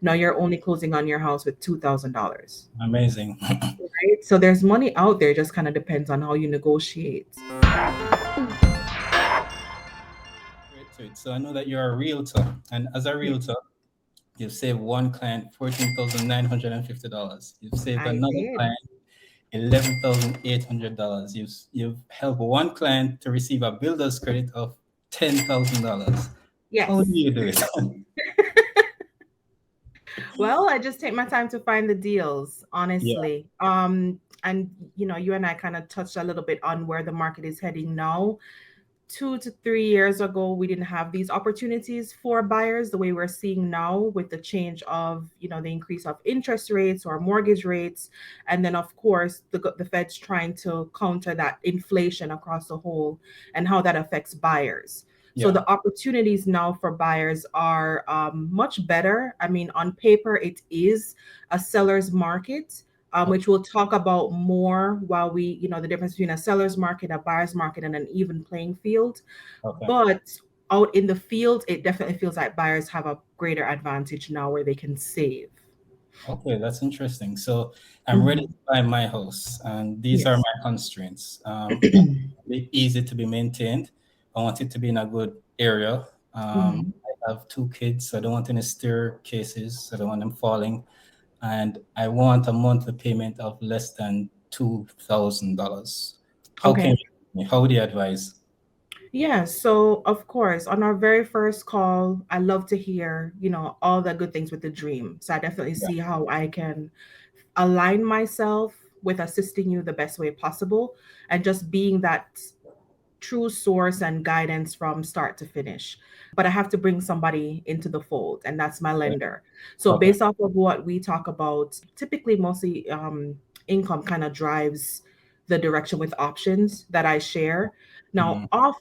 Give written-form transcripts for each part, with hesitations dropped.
Now you're only closing on your house with $2,000. Amazing. Right? So there's money out there, just kind of depends on how you negotiate. Great tweet. So I know that you're a realtor, and as a Yeah, realtor, you've saved one client $14,950. You've saved I another did. client $11,800. You've helped one client to receive a builder's credit of $10,000. How do Yes. you do it? Well, I just take my time to find the deals, Yeah. honestly. And you and I kind of touched a little bit on where the market is heading now. 2 to 3 years ago, we didn't have these opportunities for buyers the way we're seeing now with the change of, the increase of interest rates or mortgage rates. And then, of course, the Fed's trying to counter that inflation across the whole and how that affects buyers. So Yeah. the opportunities now for buyers are much better. I mean, on paper, it is a seller's market, which Okay. we'll talk about more while the difference between a seller's market, a buyer's market, and an even playing field. Okay. But out in the field, it definitely feels like buyers have a greater advantage now where they can save. Okay, that's interesting. So I'm ready Mhm. to buy my house, and these are Yes. my constraints. Be easy to be maintained. I want it to be in a good area. Mhm. I have two kids, so I don't want any staircases. I don't want them falling, and I want a monthly payment of less than $2,000. How can Okay. you, how would you advise? Yeah, so of course, on our very first call, I love to hear, all the good things with the dream. So I definitely Yeah. see how I can align myself with assisting you the best way possible and just being that true source and guidance from start to finish. But I have to bring somebody into the fold, and that's my Okay. lender. So, Okay. based off of what we talk about, typically, mostly income kind of drives the direction with options that I share. Now, Mhm.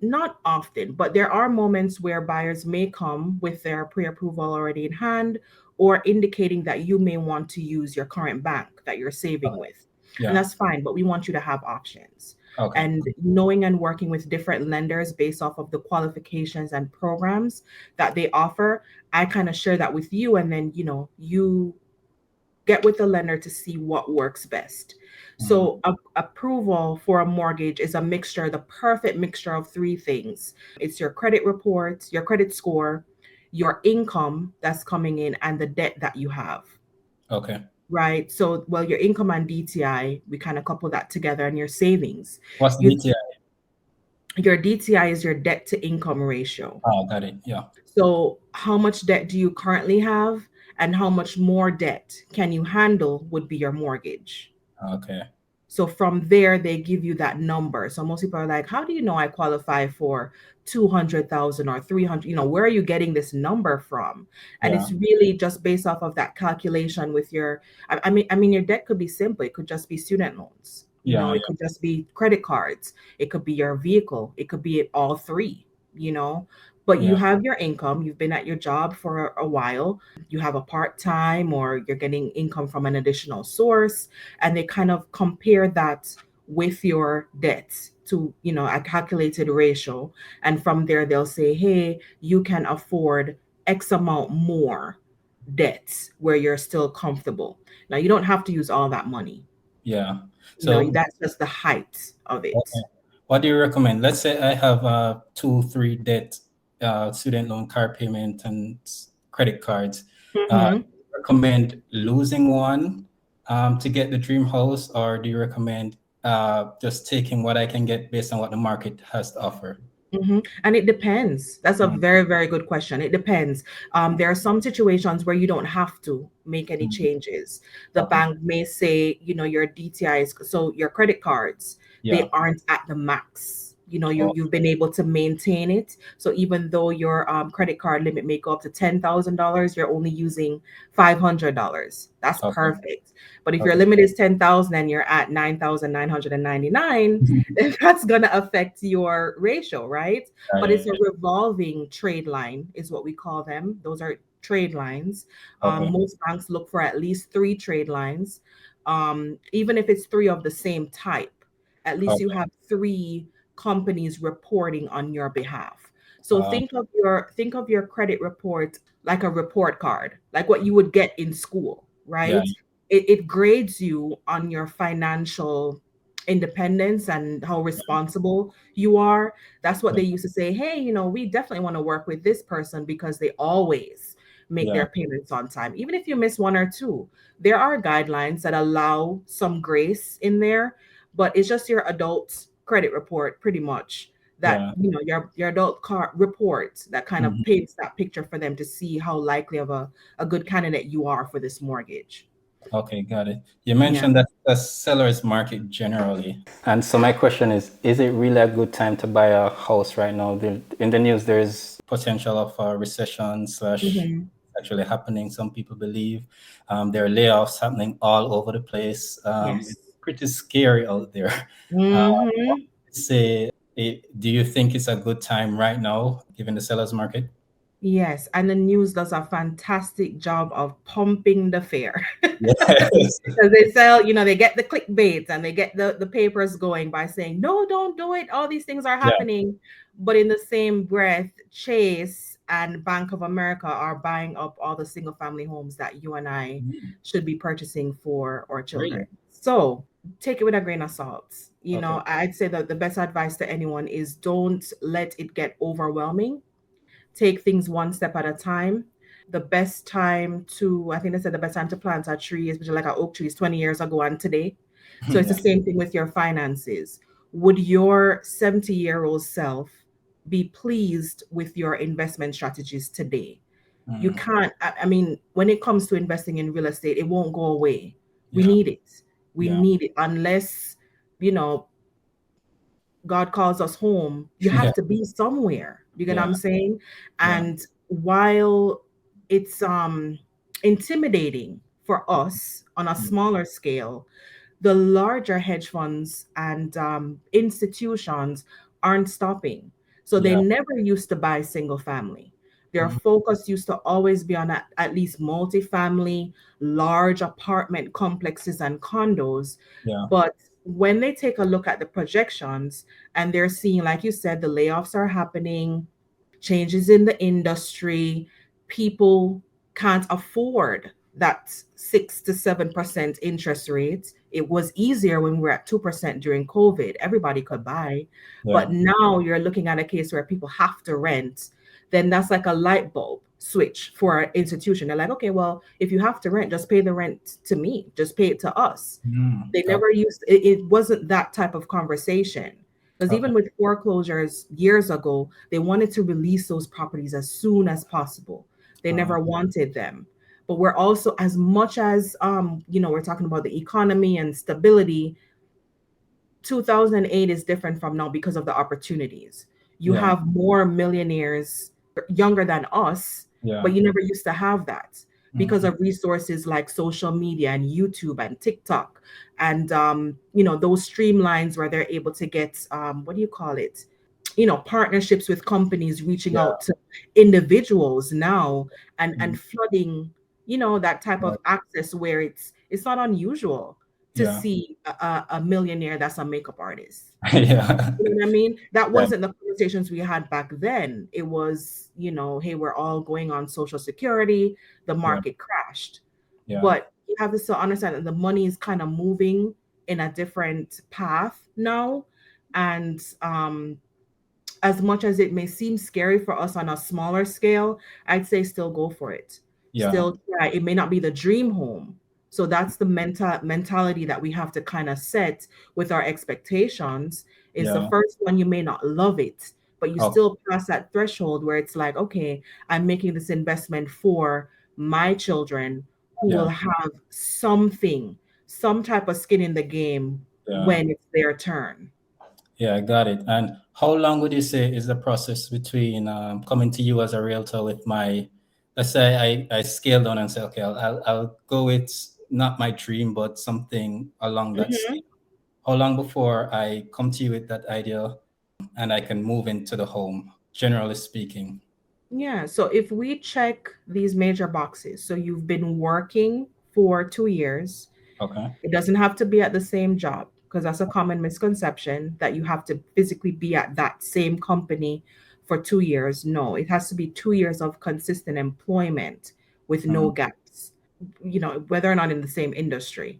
not often, but there are moments where buyers may come with their pre approval already in hand or indicating that you may want to use your current bank that you're saving Okay. with. And Yeah. that's fine, but we want you to have options. Okay. And knowing and working with different lenders based off of the qualifications and programs that they offer, I kind of share that with you. And then, you get with the lender to see what works best. Mhm. So, approval for a mortgage is a mixture, the perfect mixture of three things: it's your credit report, your credit score, your income that's coming in, and the debt that you have. Okay. Right. So, well, your income and DTI, we kind of couple that together, and your savings. What's the You DTI? Your DTI is your debt to income ratio. Oh, got it. Yeah. So, how much debt do you currently have, and how much more debt can you handle would be your mortgage. Okay. So, from there, they give you that number. So, most people are like, how do you know I qualify for 200,000 or 300? Where are you getting this number from? And Yeah. it's really just based off of that calculation with your, I mean, your debt could be simple. It could just be student loans. Yeah. It could just be credit cards. It could be your vehicle. It could be all three, you know. But you Yeah. have your income. You've been at your job for a while. You have a part time, or you're getting income from an additional source, and they kind of compare that with your debts to a calculated ratio, and from there they'll say, hey, you can afford x amount more debts where you're still comfortable. Now you don't have to use all that money. Yeah. So, That's just the height of okay. it. What do you recommend? Let's say I have two, three debt, student loan, car payment, and credit cards. Hmm. Recommend losing one to get the dream house, or do you recommend just taking what I can get based on what the market has to offer? And it depends. That's a Mm, very, very good question. It depends. There are some situations where you don't have to make any mm. changes. The Okay. bank may say, your DTIs, so your credit cards, they Yeah. aren't at the max. Oh, You've been able to maintain it. So even though your credit card limit may go up to $10,000, you're only using $500. That's okay. perfect. But if your Okay. limit is 10,000 and you're at 9,999, that's going to affect your ratio, right? Yeah, But yeah, it's a yeah. revolving trade line, is what we call them. Those are trade lines. Okay. Most banks look for at least three trade lines, even if it's three of the same type. At least you Okay. have three companies reporting on your behalf. So Uh, think of your credit report like a report card, like what you would get in school, Yeah. right? It grades you on your financial independence and how responsible you are. That's what Yeah. they used to say, hey, we definitely want to work with this person because they always make Yeah. their payments on time. Even if you miss one or two, there are guidelines that allow some grace in there, but it's just your adult credit report pretty much that Yeah. your adult car report that kind of Mhm. paints that picture for them to see how likely of a good candidate you are for this mortgage. Okay, got it. You Yeah. mentioned that the seller's market generally. And so my question is it really a good time to buy a house right now? In the news, there's potential of a recession slash Hmm. actually happening. Some people believe there are layoffs happening all over the place. Yes. It's pretty scary out there. Hmm. Say, do you think it's a good time right now, given the seller's market? Yes, and the news does a fantastic job of pumping the fear. Yes. Because they sell, they get the clickbait and they get the papers going by saying, no, don't do it. All these things are Yeah. happening. But in the same breath, Chase and Bank of America are buying up all the single family homes that you and I Mm, should be purchasing for our children. really? So take it with a grain of salt. Okay. I'd say that the best advice to anyone is don't let it get overwhelming. Take things one step at a time. I think they said the best time to plant a tree, especially like an oak tree, is 20 years ago and today. So it's the Yeah. same thing with your finances. Would your 70-year-old self be pleased with your investment strategies today? You Mm, can't, I mean, when it comes to investing in real estate, it won't go away. We yeah. need it. We Yeah. need it unless, you know, God calls us home, you Yeah. have to be somewhere. You get what Yeah. I'm saying? Yeah. And while it's intimidating for us on a Mm, smaller scale, the larger hedge funds and institutions aren't stopping. So they yeah. never used to buy single family. Their Mm, focus used to always be on at least multifamily, large apartment complexes and condos. yeah. But when they take a look at the projections and they're seeing, like you said, the layoffs are happening, changes in the industry, people can't afford that 6 to 7% interest rate. It was easier when we were at 2% during COVID. Everybody could buy. Yeah. But now you're looking at a case where people have to rent. Then that's like a light bulb switch for our institution. They're like, okay, well, if you have to rent, just pay the rent to me, just pay it to us. Mm, They okay. never used it wasn't that type of conversation. Because Okay. even with foreclosures years ago, they wanted to release those properties as soon as possible. They Uh, never wanted them. But we're also, as much as we're talking about the economy and stability, 2008 is different from now because of the opportunities. You yeah. have more millionaires younger than us, Yeah. but you never used to have that because Mm, of resources like social media and YouTube and TikTok and those streamlines where they're able to get what do you call it? Partnerships with companies reaching yeah. out to individuals now Mm, and flooding that type yeah. of access where it's not unusual to Yeah. see a millionaire that's a makeup artist. Yeah. You know what I mean? That Yeah. wasn't the conversations we had back then. It was, hey, we're all going on social security, the Yeah. market crashed. Yeah. But you have to still understand that the money is kind of moving in a different path now. And as much as it may seem scary for us on a smaller scale, I'd say still go for it. Yeah. Still try. It may not be the dream home. So that's the mentality that we have to kind of set with our expectations. Is the Yeah. first one you may not love it, but you Okay. still pass that threshold where it's like, okay, I'm making this investment for my children who Yeah. will have something, some type of skin in the game Yeah. when it's their turn. Yeah, I got it. And how long would you say is the process between coming to you as a realtor with my, let's say I scale down and say, okay, I'll go with not my dream, but something along that scale. Mhm. How long before I come to you with that idea and I can move into the home, generally speaking? Yeah, so if we check these major boxes, so you've been working for 2 years, Okay. it doesn't have to be at the same job because that's a common misconception that you have to physically be at that same company for 2 years. No, it has to be 2 years of consistent employment with no Mm. gaps, whether or not in the same industry.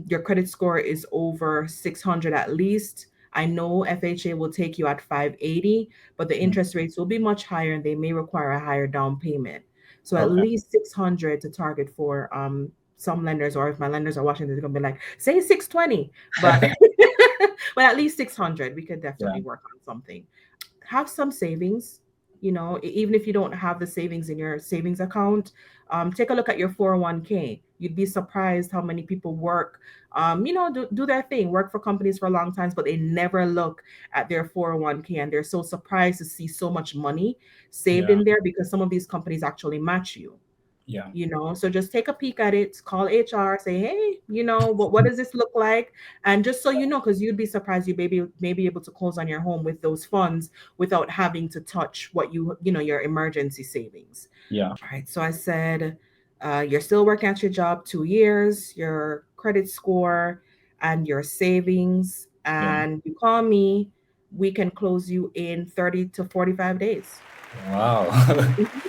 Your credit score is over 600 at least. I know FHA will take you at 580, but the Mm. interest rates will be much higher and they may require a higher down payment. So at Okay. least 600 to target for some lenders, or if my lenders are watching, they're gonna be like, say 620, but but at least 600, we could Yeah. definitely work on something. Have some savings, even if you don't have the savings in your savings account. Take a look at your 401k. You'd be surprised how many people work, do their thing, work for companies for long times, but they never look at their 401k, and they're so surprised to see so much money saved Yeah. in there because some of these companies actually match you. Yeah. So just take a peek at it, call HR, say, hey, what does this look like? And just so you know, because you'd be surprised, you may be able to close on your home with those funds without having to touch your emergency savings. Yeah. All right, so I said, you're still working at your job 2 years, your credit score and your savings, Yeah. and you call me, we can close you in 30 to 45 days. Wow. Mhm.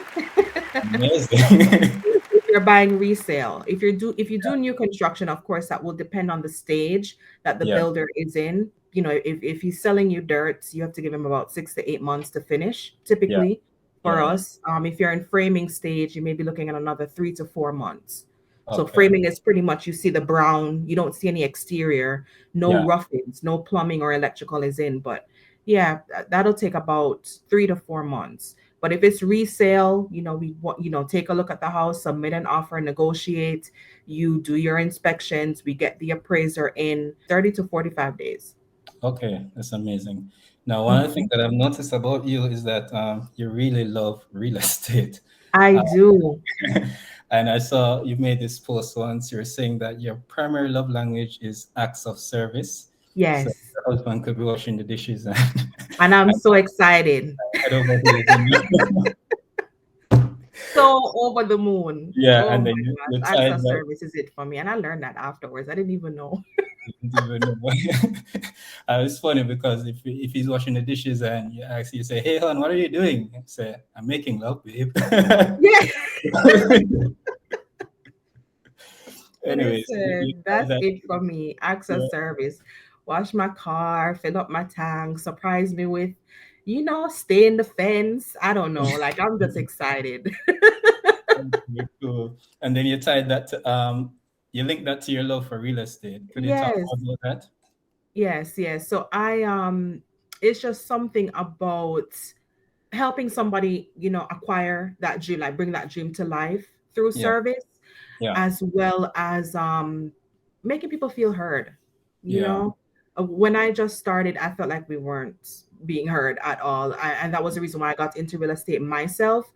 Amazing. If you're buying resale, if you do new construction, of course that will depend on the stage that the Yeah. builder is in. If he's selling you dirt, you have to give him about 6 to 8 months to finish Yeah. typically. For Yeah. Yeah. us, if you're in framing stage, you may be looking at another 3 to 4 months. So Okay. framing is pretty much, you see the brown, you don't see any exterior, no Yeah. roughings, no plumbing or electrical is in. But yeah, that'll take about 3 to 4 months. But if it's resale, we want, take a look at the house, submit an offer, negotiate, you do your inspections, we get the appraiser in 30 to 45 days. Okay. That's amazing. Now, one of the things Mhm. that I've noticed about you is that you really love real estate. I Uh, do. and I saw you made this post once. You're saying that your primary love language is acts of service. So Yes. your husband could be washing the dishes and And I'm and so excited. head over heels. So over the moon. Yeah, Oh and my then you gosh. Acts tied of that. service is it for me. And I learned that afterwards. I didn't even know. You didn't even know. It's funny because if he's washing the dishes and you say, "Hey, hon, what are you doing?" You say, "I'm making love, babe." Yeah. Anyways, you Listen, tied that's that. it for me. Acts of Yeah, service. Wash my car, fill up my tank, surprise me with, stay in the fence. I don't know. Like, I'm just excited. okay, cool. And then you tied that to you link that to your love for real estate. Could you talk Yes, more about that? yes, yes. So it's just something about helping somebody, acquire that dream, like bring that dream to life through Yeah, service, yeah, as well as making people feel heard. You yeah. know, when I just started, I felt like we weren't being heard at all, and that was the reason why I got into real estate myself.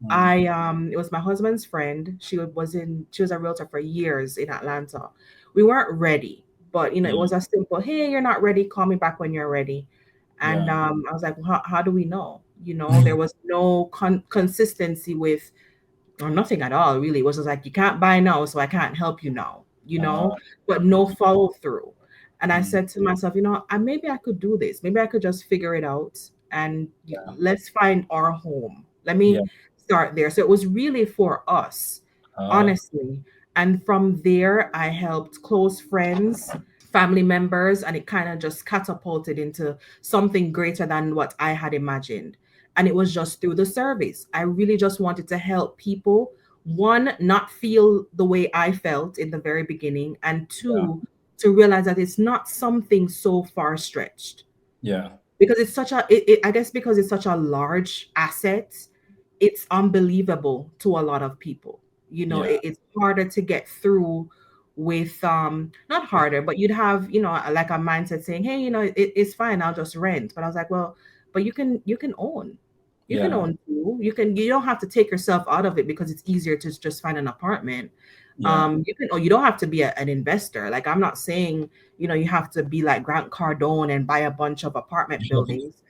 Mm, It was my husband's friend. She was a realtor for years in Atlanta. We weren't ready, but it yeah, was a simple, hey, you're not ready, call me back when you're ready. And yeah. I was like, well, how do we know? There was no consistency with, or nothing at all, really. It was just like, you can't buy now, so I can't help you now, Uh, but no follow through. And I mm, said to myself, maybe I could do this. Maybe I could just figure it out, and yeah, let's find our home. Let yeah. me start there. So it was really for us, Uh, honestly. And from there, I helped close friends, family members, and it kind of just catapulted into something greater than what I had imagined. And it was just through the service. I really just wanted to help people, one, not feel the way I felt in the very beginning, and yeah, two, to realize that it's not something so far stretched, yeah, because it's I guess because it's such a large asset, it's unbelievable to a lot of people. yeah, It's harder to get through with, not harder, but you'd have, like a mindset saying, hey, it's fine, I'll just rent. But I was like, well, but you can own. You can yeah, own too. You don't have to take yourself out of it because it's easier to just find an apartment. yeah, You don't have to be an investor. Like, I'm not saying, you have to be like Grant Cardone and buy a bunch of apartment buildings,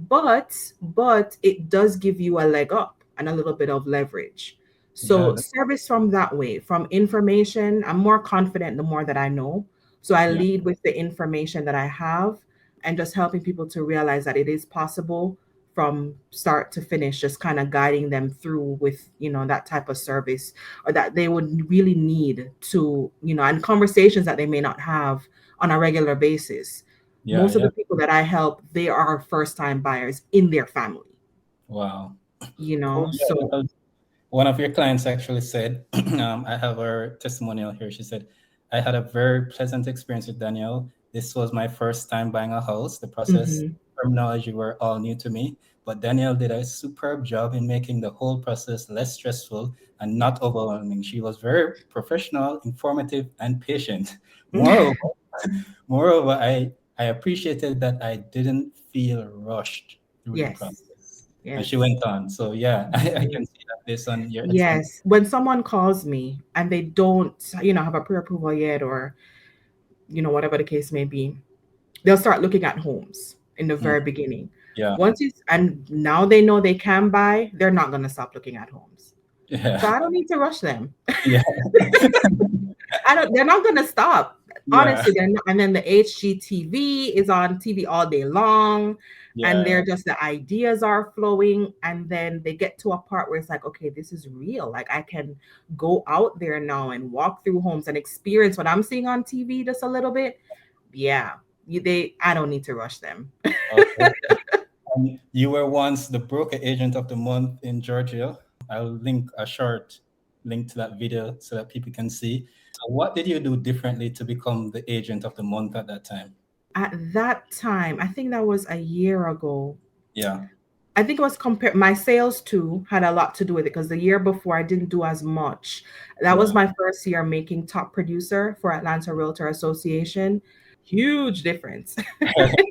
but it does give you a leg up and a little bit of leverage. yeah, So service from that way, from information, I'm more confident the more that I know. So I yeah, lead with the information that I have, and just helping people to realize that it is possible from start to finish, just kind of guiding them through with, that type of service, or that they would really need to, and conversations that they may not have on a regular basis. Yeah, Most of yeah. the people that I help, they are first time buyers in their family, Wow. Cool. Yeah, so. because one of your clients actually said, I have her testimonial here. She said, I had a very pleasant experience with Danielle. This was my first time buying a house. The process, Mhm. terminology were all new to me, but Danielle did a superb job in making the whole process less stressful and not overwhelming. She was very professional, informative, and patient. Moreover, I appreciated that I didn't feel rushed through the Yes, process. And she yes. went on. So yeah, I Mhm. can see that based on your experience. Yes, when someone calls me and they don't, have a pre-approval yet, or whatever the case may be, they'll start looking at homes in the Mm, very beginning. yeah, And now they know they can buy, they're not going to stop looking at homes. So yeah, I don't need to rush them. yeah, I don't. They're not going to stop. yeah, Honestly, they're not. And then the HGTV is on TV all day long, and yeah, they're just the ideas are flowing, and then they get to a part where it's like, okay, this is real. Like I can go out there now and walk through homes and experience what I'm seeing on TV just a little bit. Yeah, I don't need to rush them. okay. You were once the broker agent of the month in Georgia. I'll link a short link to that video so that people can see. So what did you do differently to become the agent of the month at that time? At that time, I think that was a year ago. Yeah, I think it was compared. My sales too had a lot to do with it, because the year before I didn't do as much. That was yeah. my first year making top producer for Atlanta Realtor Association. Huge difference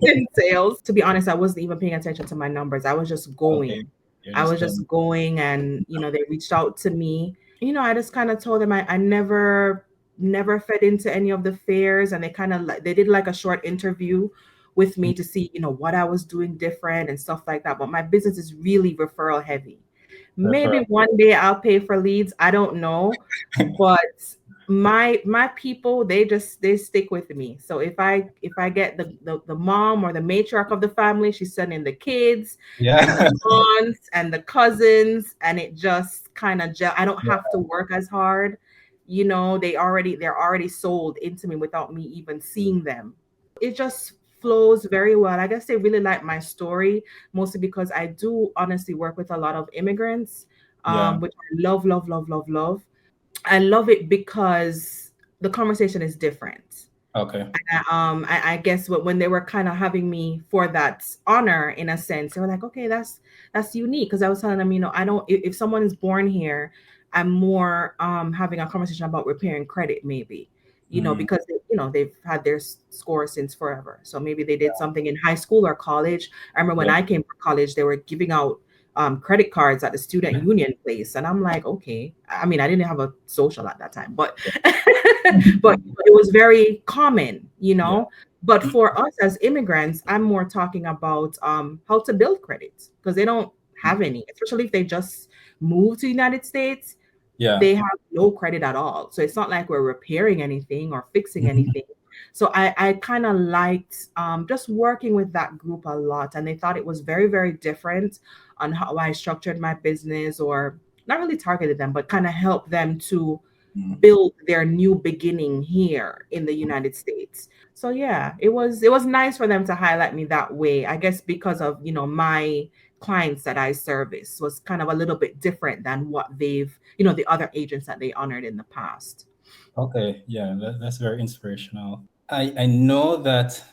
in sales. To be honest, I wasn't even paying attention to my numbers. I was just Okay, going. you're I just was going. just going, and they reached out to me. I just kind of told them I never fed into any of the fairs, and they kind of like they did like a short interview with me to see what I was doing different and stuff like that. But my business is really referral heavy. Maybe Refer. one day I'll pay for leads. I don't know, but my people, they stick with me. So if I get the mom or the matriarch of the family, she's sending the kids and the Yeah, aunts and the cousins, and it just kind of gel. I don't yeah, have to work as hard. They're already sold into me without me even seeing them. It just flows very well. I guess they really like my story, mostly because I do honestly work with a lot of immigrants, yeah. which I love, love, love, love, love. I love it because the conversation is different. Okay. I guess when they were kind of having me for that honor, in a sense, they were like, okay, that's unique. Because I was telling them, I don't. If someone is born here, I'm more having a conversation about repairing credit, maybe. Mm, Because they've had their score since forever. So maybe they did something in high school or college. I remember when yeah. I came to college, they were giving out credit cards at the student union place, and I'm like, okay. I mean, I didn't have a social at that time, but but it was very common, Yeah. But for us as immigrants, I'm more talking about how to build credit, because they don't have any, especially if they just moved to the United States. Yeah. They have no credit at all. So it's not like we're repairing anything or fixing anything. So I kind of liked just working with that group a lot. And they thought it was very, very different on how I structured my business, or not really targeted them, but kind of helped them to Mm. build their new beginning here in the United States. So yeah, it was nice for them to highlight me that way. I guess because of, my clients that I service was kind of a little bit different than what the other agents that they honored in the past. Okay. Yeah, that's very inspirational. I know that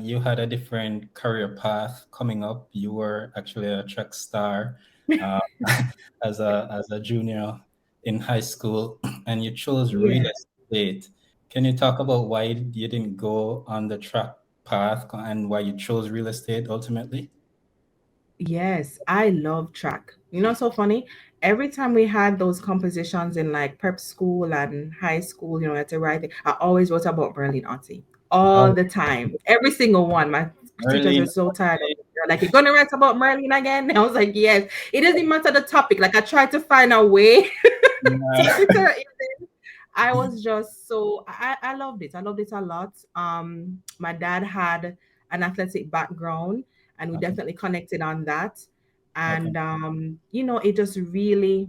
you had a different career path coming up. You were actually a track star uh, as a junior in high school, and you chose real Yeah. estate. Can you talk about why you didn't go on the track path and why you chose real estate ultimately? Yes, I love track. So funny. Every time we had those compositions in like prep school and high school, at the writing, I always wrote about Berlin Auntie all Oh, the time. Every single one. My teachers were Merlin. so tired of it. They're like, "You're gonna write about Merlin again?" I was like, "Yes." It doesn't matter the topic. Like I tried to find a way to Yeah. fit her in. I was just so I loved it. I loved it a lot. My dad had an athletic background, and we Okay. definitely connected on that. Okay. And it just really,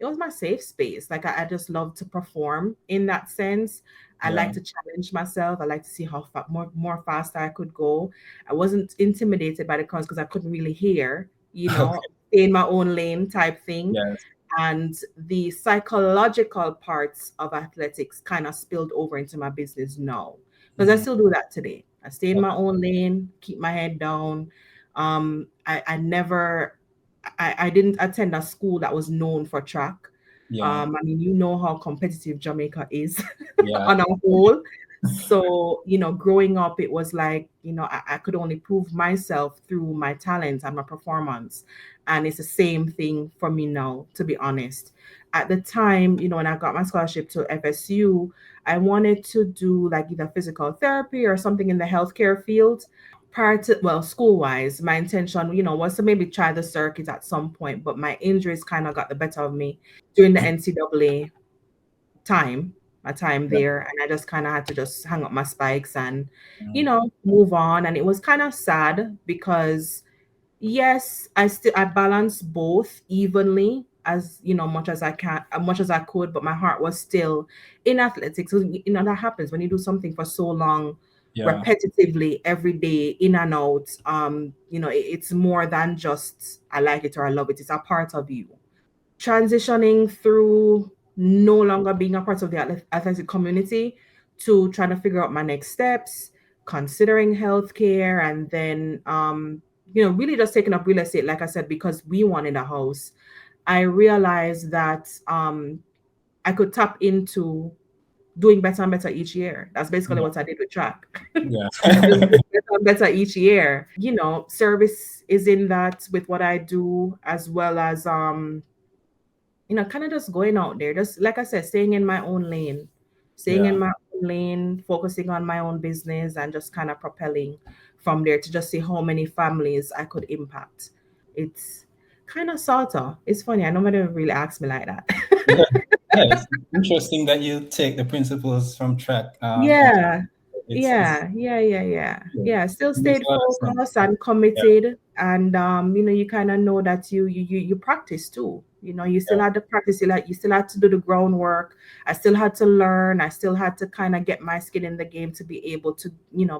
it was my safe space. Like I just love to perform in that sense. I Yeah. like to challenge myself. I like to see how more faster I could go. I wasn't intimidated by the cons because I couldn't really hear, Okay. stay in my own lane type thing. Yes. And the psychological parts of athletics kind of spilled over into my business now, because I Mm. still do that today. I stay in my Okay. own lane, keep my head down. I never, I didn't attend a school that was known for track. Yeah. I mean, you know how competitive Jamaica is Yeah. on a whole. So, growing up, it was like, I could only prove myself through my talent and my performance. And it's the same thing for me now, to be honest. At the time, when I got my scholarship to FSU, I wanted to do like either physical therapy or something in the healthcare field. Prior to, well, school wise, my intention, was to maybe try the circuit at some point, but my injuries kind of got the better of me during the NCAA time, my time Yeah. there, and I just kind of had to just hang up my spikes and Mm. move on. And it was kind of sad because yes, I balance both evenly, as much as I can, much as I could, but my heart was still in athletics. So, that happens when you do something for so long, Yeah. repetitively every day, in and out. It's more than just I like it or I love it. It's a part of you. Transitioning through no longer being a part of the athletic community to trying to figure out my next steps, considering healthcare, and then really just taking up real estate, like I said, because we wanted a house. I realized that I could tap into doing better and better each year. That's basically Yeah. what I did with track. Yeah. Just doing better and better each year. Service is in that with what I do, as well as kind of just going out there, just like I said, staying in my own lane, staying in Yeah. my own lane, focusing on my own business, and just kind of propelling from there to just see how many families I could impact. It's kind of sort of, it's funny. I nobody really asked me like that. Yeah. Yeah. It's interesting that you take the principles from track. Yeah, It's yeah. yeah. Still It makes stayed a lot of sense. focused and Yeah. committed, and you kind of know that you practice too. You still Yeah. had to practice. You still had to do the groundwork. I still had to learn. I still had to kind of get my skin in the game to be able to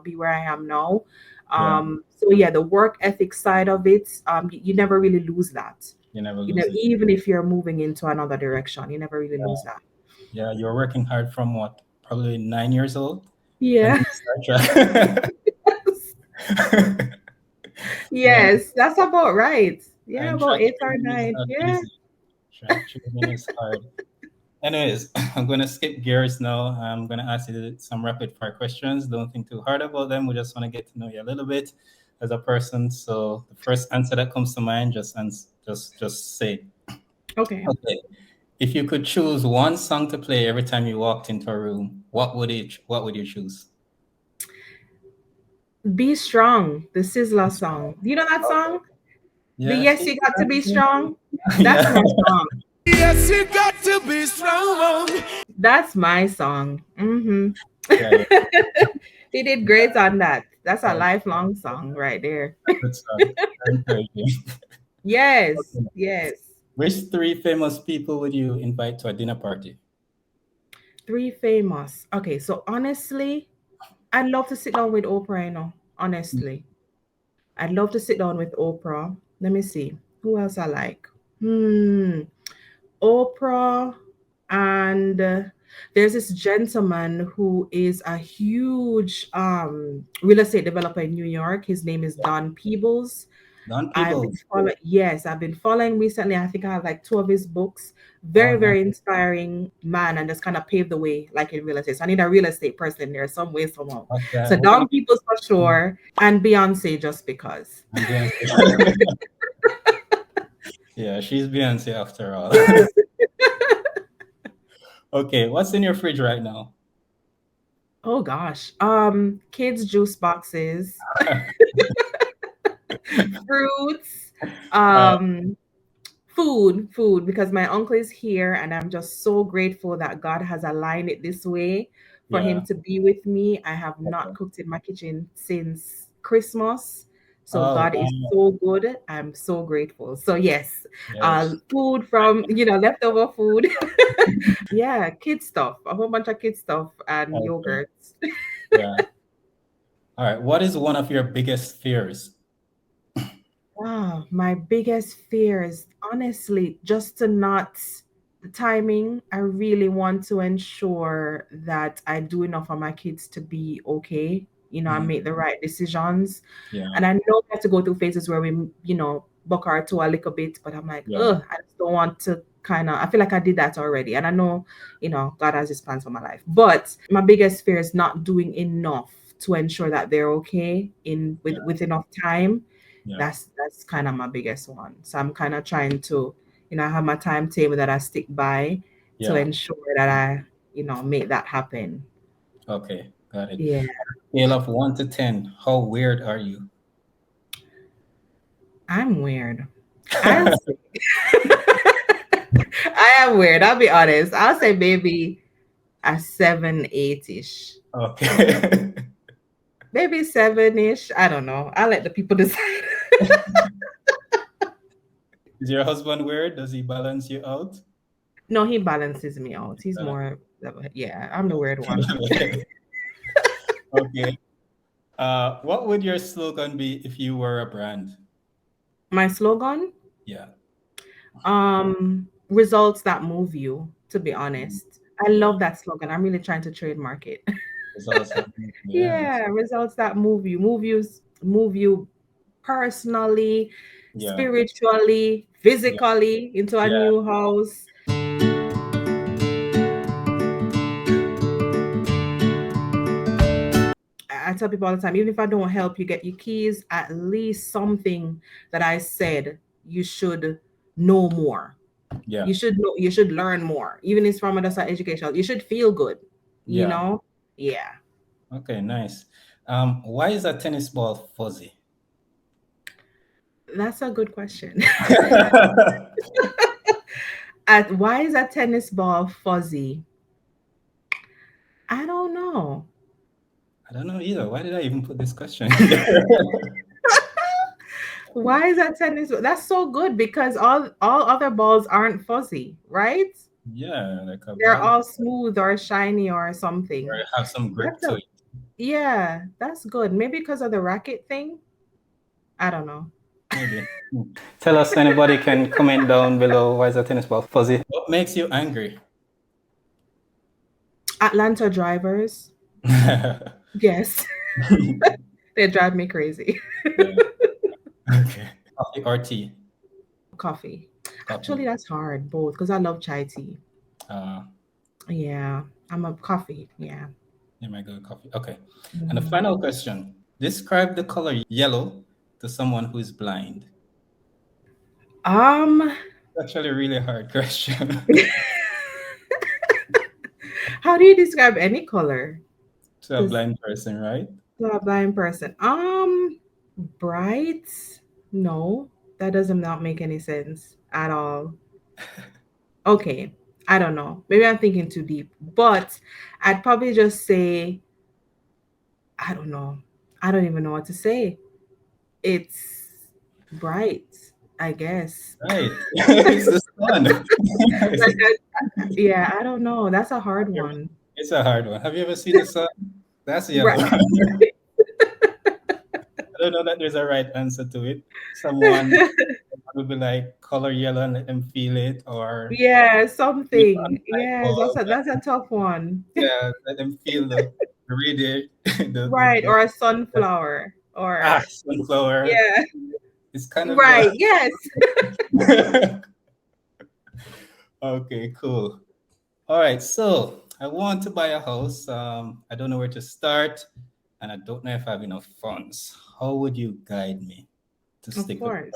be where I am now. Yeah. So yeah, the work ethic side of it, you never really lose that. You never lose it. Even if you're moving into another direction, you never really Yeah. lose that. Yeah. You're working hard from what? Probably 9 years old when Yeah. you start track. Yeah. Yes, that's about right. Yeah, And about track 8 or 9. training is not Yeah. easy. Track training is hard. Anyways, I'm going to skip gears now. I'm going to ask you some rapid fire questions. Don't think too hard about them. We just want to get to know you a little bit as a person. So the first answer that comes to mind, just say it. Okay. Okay. If you could choose one song to play every time you walked into a room, what would you choose? Be Strong, the Sizzler song. Do you know that Okay. song? The Yeah, Yes she You Got to Be Strong. That's yeah. my song. Yes, you got to be strong. That's my song. Yeah, yeah, He did great on that. That's a yeah. lifelong song right there. Good song. Very encouraging. Yes, Okay. yes. Which three famous people would you invite to a dinner party? Three famous. Okay, so honestly, I'd love to sit down with Oprah, honestly. I'd love to sit down with Oprah. Let me see. Who else I like? Hmm. Oprah and there's this gentleman who is a huge real estate developer in New York. His name is Yeah. Don Peebles. Don I've been Peebles. following, yes, I've been following recently. I think I have like two of his books. Oh, Very, nice. very inspiring man, and just kind of paved the way, like in real estate. So I need a real estate person there, some way, somehow. Okay. So We're gonna Don Peoples for sure, and Beyonce just because. I'm Beyonce. Yeah, she's Beyonce after all. Yes. Okay, what's in your fridge right now? Oh gosh. Kids juice boxes, fruits, Uh, um, food, because my uncle is here and I'm just so grateful that God has aligned it this way for him yeah. to be with me. I have not Okay. cooked in my kitchen since Christmas. So Oh, God is so good. I'm so grateful. So yes, yes. food from leftover food. Yeah, kid stuff, a whole bunch of kid stuff and Okay. yogurts. Yeah. All right. What is one of your biggest fears? Wow, my biggest fear is honestly just to not the timing. I really want to ensure that I do enough for my kids to be okay. I Mm, make the right decisions. yeah. And I know we have to go through phases where we buck our toe a little bit, but I'm like, Yeah. ugh, I just don't want to I feel like I did that already. And I know, God has his plans for my life. But my biggest fear is not doing enough to ensure that they're okay with enough time. Yeah. That's kind of my biggest one. So I'm kind of trying to, I have my timetable that I stick by to Yeah. ensure that I make that happen. Okay. Got it. Yeah, Scale of 1 to 10. How weird are you? I'm weird. I'll say I am weird. I'll be honest. I'll say maybe a 7, 8-ish. Okay. Maybe 7-ish. I don't know. I'll let the people decide. Is your husband weird? Does he balance you out? No, he balances me out. He's more, yeah, I'm the weird one. Okay. What would your slogan be if you were a brand? My slogan, Yeah. results that move you, to be honest. I Yeah. love that slogan. I'm really trying to trademark it. Results that yeah. Yeah, results that move you personally, Yeah. spiritually, Yeah. physically into a Yeah. new house. I tell people all the time, even if I don't help you get your keys, at least something that I said you should know more. Yeah. You should learn more. Even if it's from another education, you should feel good, you Yeah. know? Yeah. Okay, nice. Why is a tennis ball fuzzy? That's a good question. Why is a tennis ball fuzzy? I don't know. I don't know either. Why did I even put this question? Why is that tennis? That's so good because all other balls aren't fuzzy, right? Yeah, like a They're ball all smooth or shiny or or something. have some grip That's to a it. Yeah, that's good. Maybe because of the racket thing. I don't know. Maybe. Tell us, anybody can comment down below. Why is a tennis ball fuzzy? What makes you angry? Atlanta drivers. Yes. They drive me crazy. Yeah. Okay. Coffee or tea? Coffee. Coffee. Actually, that's hard, both, because I love chai tea. Uh, Yeah, I'm a coffee. Yeah. you might go with coffee. Okay. And the Mhm. final question. Describe the color yellow to someone who is blind. Um, It's actually a really hard question. how do you describe any color To a to blind person, right? a blind person? Bright? No, that doesn't not make any sense at all. Okay, I don't know. Maybe I'm thinking too deep, but I'd probably just say, I don't know. I don't even know what to say. It's bright, I guess. Right. It's the sun. Like, yeah, I don't know. That's a hard one. It's a hard one. Have you ever seen the sun? That's yellow. Right. I don't know that there's a right answer to it. Someone would be like color yellow and let them feel it, or Yeah, flip on something. light Yeah, bulb. that's a tough one. Yeah, let them feel the radiate, Right, or a sunflower, or sunflower. yeah, It's kind of right. Yes. okay, cool. All right, so I want to buy a house. I don't know where to start, and I don't know if I have enough funds. How would you guide me to Of stick with course.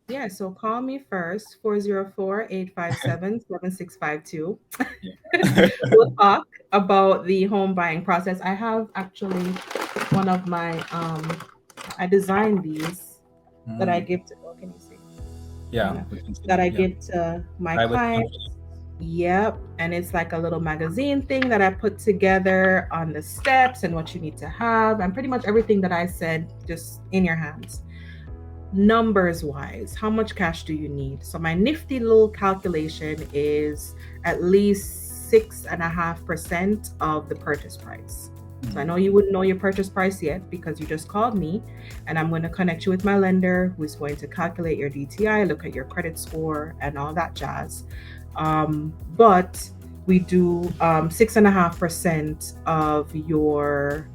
Yeah, so call me first, 404-857-7652. Yeah. We'll talk about the home buying process. I have actually one of my I designed these that I Mm, give to, can you see? yeah, Yeah, we can see that that. I Yeah. give to my Buy with clients. confidence. Yep. And it's like a little magazine thing that I put together on the steps and what you need to have, and pretty much everything that I said just in your hands. Numbers wise, how much cash do you need? So my nifty little calculation is at least 6.5% of the purchase price. So I know you wouldn't know your purchase price yet because you just called me, and I'm going to connect you with my lender who's going to calculate your DTI, look at your credit score, and all that jazz. But we do 6.5% of your,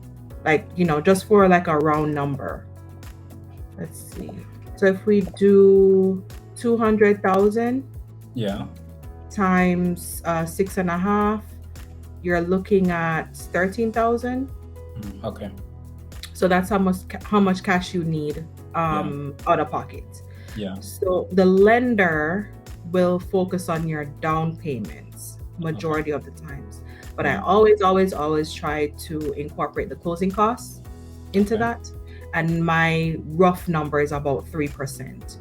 like, just for like a round number. Let's see. So if we do 200,000 Yeah. times 6.5, you're looking at 13,000. Okay. So that's how much cash you need out of pocket. Yeah. So the lender will focus on your down payments majority of the times, but I always try to incorporate the closing costs into that, and my rough number is about 3%.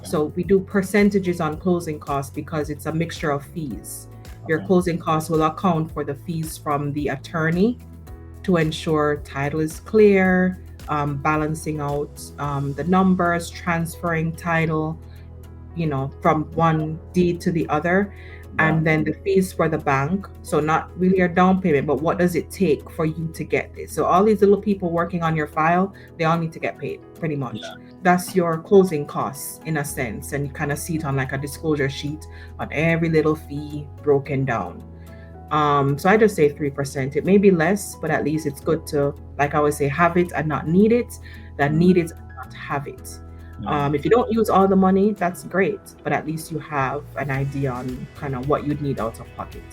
So we do percentages on closing costs because it's a mixture of fees. Your closing costs will account for the fees from the attorney to ensure title is clear, balancing out the numbers, transferring title, from one deed to the other, and then the fees for the bank. So not really your down payment, but what does it take for you to get this? So all these little people working on your file, they all need to get paid pretty much. That's your closing costs in a sense, and you kind of see it on like a disclosure sheet on every little fee broken down. So I just say 3%. It may be less, but at least it's good to, like I always say, have it and not need it, than need it and not have it. If you don't use all the money, that's great, but at least you have an idea on kind of what you'd need out of pocket.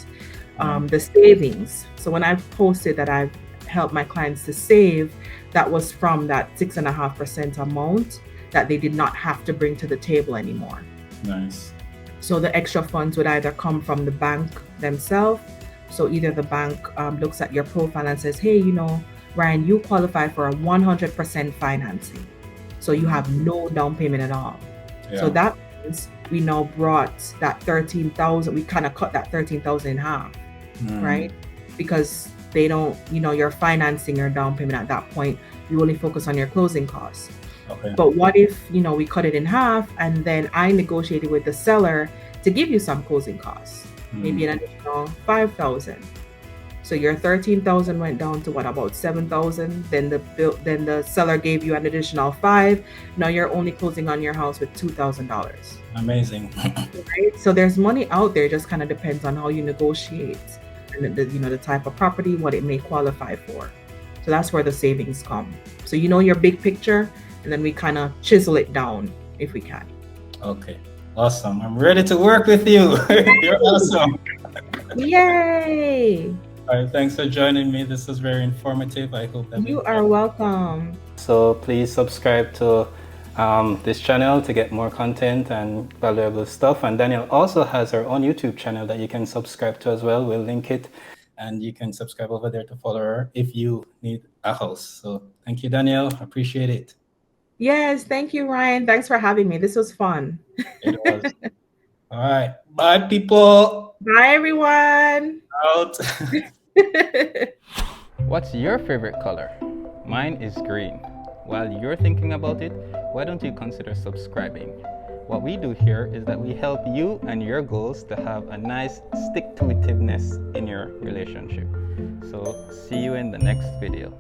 The savings. So when I posted that I've helped my clients to save, that was from that 6.5% amount that they did not have to bring to the table anymore. Nice. So the extra funds would either come from the bank themselves. So either the bank looks at your profile and says, hey, Ryan, you qualify for a 100% financing. So you have no down payment at all. So that means we now brought that 13,000, we kind of cut that 13,000 in half, right? Because they don't, you're financing your down payment at that point. You only focus on your closing costs. But what if, we cut it in half and then I negotiated with the seller to give you some closing costs, maybe an additional 5,000. So your 13,000 went down to what, about 7,000. Then the seller gave you an additional 5. Now you're only closing on your house with $2,000. Amazing. Right? So there's money out there. It just kind of depends on how you negotiate and the type of property, what it may qualify for. So that's where the savings come. So your big picture, and then we kind of chisel it down if we can. Okay. Awesome. I'm ready to work with you. You're awesome. Yay! All right, thanks for joining me. This was very informative. I hope that you are welcome. So please subscribe to this channel to get more content and valuable stuff. And Danielle also has her own YouTube channel that you can subscribe to as well. We'll link it, and you can subscribe over there to follow her if you need a house. So thank you, Danielle. Appreciate it. Yes, thank you, Ryan. Thanks for having me. This was fun. It was. All right. Bye, people. Bye, everyone. Out. What's your favorite color? Mine is green. While you're thinking about it, why don't you consider subscribing? What we do here is that we help you and your goals to have a nice stick-to-itiveness in your relationship. So see you in the next video.